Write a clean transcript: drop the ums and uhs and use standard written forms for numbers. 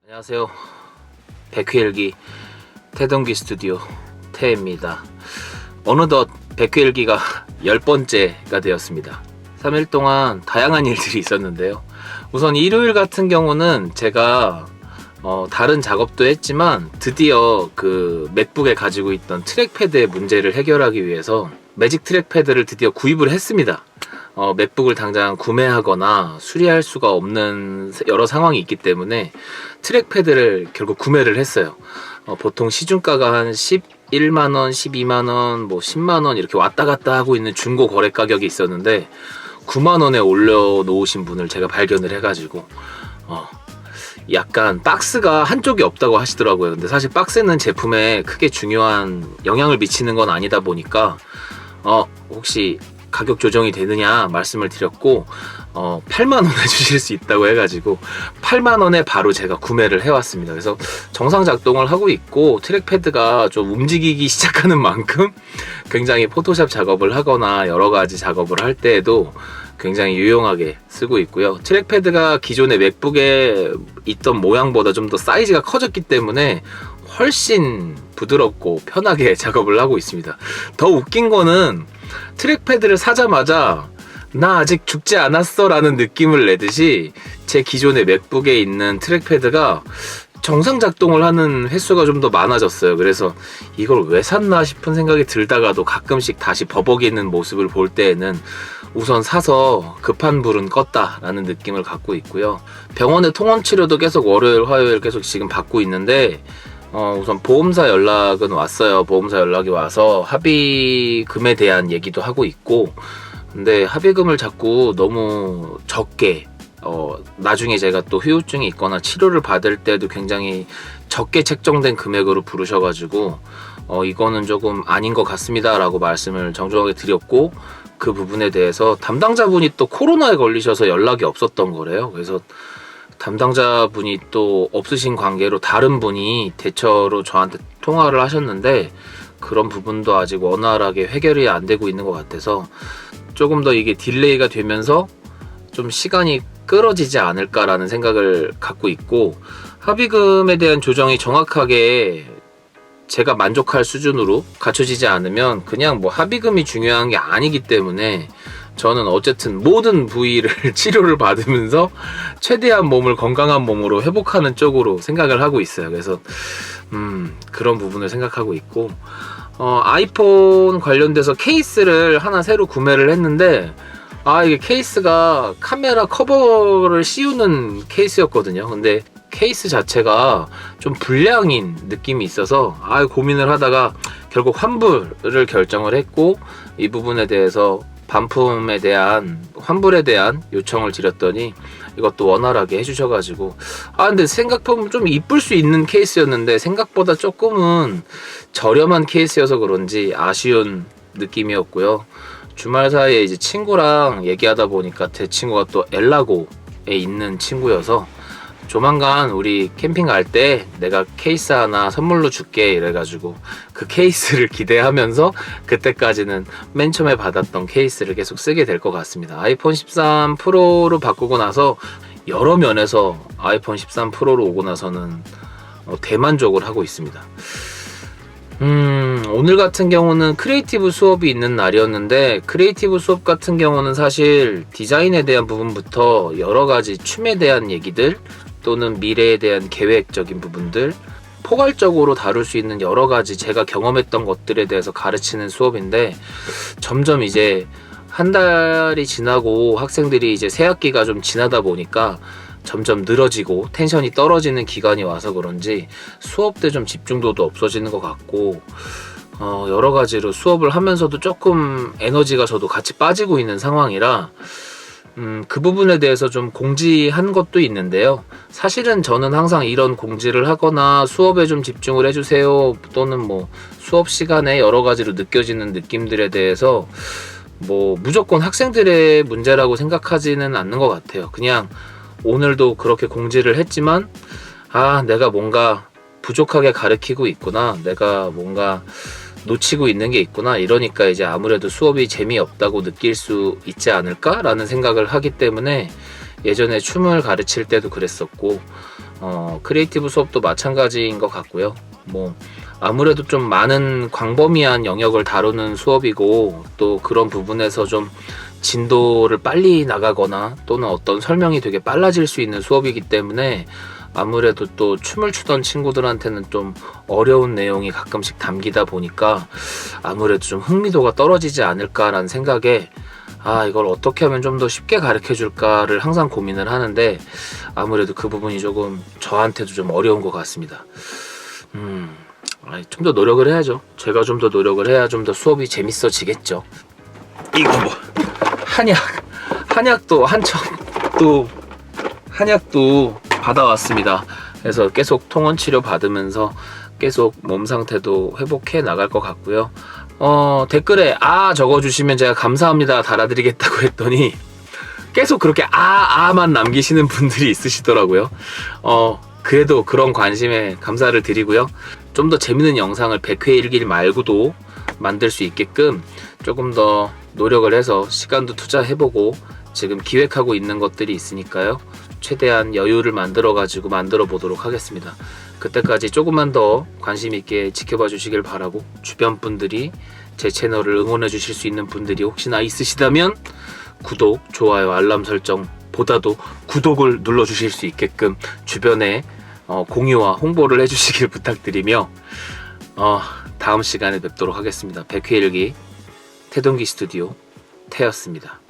안녕하세요. 백회일기 태동기 스튜디오 태입니다. 어느덧 백회일기가 10번째가 되었습니다. 3일 동안 다양한 일들이 있었는데요. 우선 일요일 같은 경우는 제가 다른 작업도 했지만 드디어 그 맥북에 가지고 있던 트랙패드의 문제를 해결하기 위해서 매직 트랙패드를 드디어 구입을 했습니다. 맥북을 당장 구매하거나 수리할 수가 없는 여러 상황이 있기 때문에 트랙패드를 결국 구매를 했어요. 보통 시중가가 한 11만원, 12만원, 뭐 10만원 이렇게 왔다 갔다 하고 있는 중고 거래 가격이 있었는데 9만원에 올려놓으신 분을 제가 발견을 해가지고 약간 박스가 한쪽이 없다고 하시더라고요. 근데 사실 박스는 제품에 크게 중요한 영향을 미치는 건 아니다 보니까 혹시 가격 조정이 되느냐 말씀을 드렸고 8만원에 주실 수 있다고 해가지고 8만원에 바로 제가 구매를 해왔습니다. 그래서 정상 작동을 하고 있고 트랙패드가 좀 움직이기 시작하는 만큼 굉장히 포토샵 작업을 하거나 여러가지 작업을 할 때에도 굉장히 유용하게 쓰고 있고요. 트랙패드가 기존의 맥북에 있던 모양보다 좀 더 사이즈가 커졌기 때문에 훨씬 부드럽고 편하게 작업을 하고 있습니다. 더 웃긴 거는 트랙패드를 사자마자 나 아직 죽지 않았어 라는 느낌을 내듯이 제 기존의 맥북에 있는 트랙패드가 정상 작동을 하는 횟수가 좀 더 많아졌어요. 그래서 이걸 왜 샀나 싶은 생각이 들다가도 가끔씩 다시 버벅이는 모습을 볼 때에는 우선 사서 급한 불은 껐다 라는 느낌을 갖고 있고요. 병원의 통원 치료도 계속 월요일 화요일 계속 지금 받고 있는데 우선 보험사 연락은 왔어요. 보험사 연락이 와서 합의금에 대한 얘기도 하고 있고, 근데 합의금을 자꾸 너무 적게 나중에 제가 또 후유증이 있거나 치료를 받을 때도 굉장히 적게 책정된 금액으로 부르셔가지고 이거는 조금 아닌 것 같습니다 라고 말씀을 정중하게 드렸고, 그 부분에 대해서 담당자분이 또 코로나에 걸리셔서 연락이 없었던 거래요. 그래서 담당자분이 또 없으신 관계로 다른 분이 대처로 저한테 통화를 하셨는데 그런 부분도 아직 원활하게 해결이 안 되고 있는 것 같아서 조금 더 이게 딜레이가 되면서 좀 시간이 끌어지지 않을까라는 생각을 갖고 있고, 합의금에 대한 조정이 정확하게 제가 만족할 수준으로 갖춰지지 않으면 그냥 뭐 합의금이 중요한 게 아니기 때문에 저는 어쨌든 모든 부위를 치료를 받으면서 최대한 몸을 건강한 몸으로 회복하는 쪽으로 생각을 하고 있어요. 그래서 그런 부분을 생각하고 있고, 아이폰 관련돼서 케이스를 하나 새로 구매를 했는데 이게 케이스가 카메라 커버를 씌우는 케이스였거든요. 근데 케이스 자체가 좀 불량인 느낌이 있어서 고민을 하다가 결국 환불을 결정을 했고, 이 부분에 대해서 반품에 대한 환불에 대한 요청을 드렸더니 이것도 원활하게 해주셔가지고 근데 생각보면 좀 이쁠 수 있는 케이스였는데 생각보다 조금은 저렴한 케이스여서 그런지 아쉬운 느낌이었고요. 주말 사이에 이제 친구랑 얘기하다 보니까 제 친구가 또 엘라고에 있는 친구여서 조만간 우리 캠핑 갈 때 내가 케이스 하나 선물로 줄게 이래가지고 그 케이스를 기대하면서 그때까지는 맨 처음에 받았던 케이스를 계속 쓰게 될 것 같습니다. 아이폰 13 프로로 바꾸고 나서 여러 면에서 아이폰 13 프로로 오고 나서는 대만족을 하고 있습니다. 오늘 같은 경우는 크리에이티브 수업이 있는 날이었는데, 크리에이티브 수업 같은 경우는 사실 디자인에 대한 부분부터 여러가지 춤에 대한 얘기들 또는 미래에 대한 계획적인 부분들, 포괄적으로 다룰 수 있는 여러가지 제가 경험했던 것들에 대해서 가르치는 수업인데, 점점 이제 한 달이 지나고 학생들이 이제 새 학기가 좀 지나다 보니까 점점 늘어지고 텐션이 떨어지는 기간이 와서 그런지 수업 때 좀 집중도도 없어지는 것 같고, 여러 가지로 수업을 하면서도 조금 에너지가 저도 같이 빠지고 있는 상황이라 그 부분에 대해서 좀 공지한 것도 있는데요. 사실은 저는 항상 이런 공지를 하거나 수업에 좀 집중을 해주세요 또는 뭐 수업 시간에 여러 가지로 느껴지는 느낌들에 대해서 뭐 무조건 학생들의 문제라고 생각하지는 않는 것 같아요. 그냥 오늘도 그렇게 공지를 했지만 내가 뭔가 부족하게 가르치고 있구나, 내가 뭔가 놓치고 있는 게 있구나, 이러니까 이제 아무래도 수업이 재미없다고 느낄 수 있지 않을까 라는 생각을 하기 때문에 예전에 춤을 가르칠 때도 그랬었고 크리에이티브 수업도 마찬가지인 것 같고요. 뭐 아무래도 좀 많은 광범위한 영역을 다루는 수업이고 또 그런 부분에서 좀 진도를 빨리 나가거나 또는 어떤 설명이 되게 빨라질 수 있는 수업이기 때문에 아무래도 또 춤을 추던 친구들한테는 좀 어려운 내용이 가끔씩 담기다 보니까 아무래도 좀 흥미도가 떨어지지 않을까라는 생각에 이걸 어떻게 하면 좀 더 쉽게 가르쳐 줄까를 항상 고민을 하는데 아무래도 그 부분이 조금 저한테도 좀 어려운 것 같습니다. 좀 더 노력을 해야죠. 제가 좀 더 노력을 해야 좀 더 수업이 재밌어지겠죠. 이거 뭐 한약도 받아왔습니다. 그래서 계속 통원 치료 받으면서 계속 몸 상태도 회복해 나갈 것 같고요. 댓글에 적어주시면 제가 감사합니다 달아드리겠다고 했더니 계속 그렇게 만 남기시는 분들이 있으시더라고요. 그래도 그런 관심에 감사를 드리고요. 좀 더 재밌는 영상을 100회 일길 말고도 만들 수 있게끔 조금 더 노력을 해서 시간도 투자해보고 지금 기획하고 있는 것들이 있으니까요. 최대한 여유를 만들어 보도록 하겠습니다. 그때까지 조금만 더 관심 있게 지켜봐 주시길 바라고, 주변 분들이 제 채널을 응원해 주실 수 있는 분들이 혹시나 있으시다면 구독, 좋아요, 알람 설정 보다도 구독을 눌러 주실 수 있게끔 주변에 공유와 홍보를 해 주시길 부탁드리며 다음 시간에 뵙도록 하겠습니다. 100회 일기 태동기 스튜디오 태였습니다.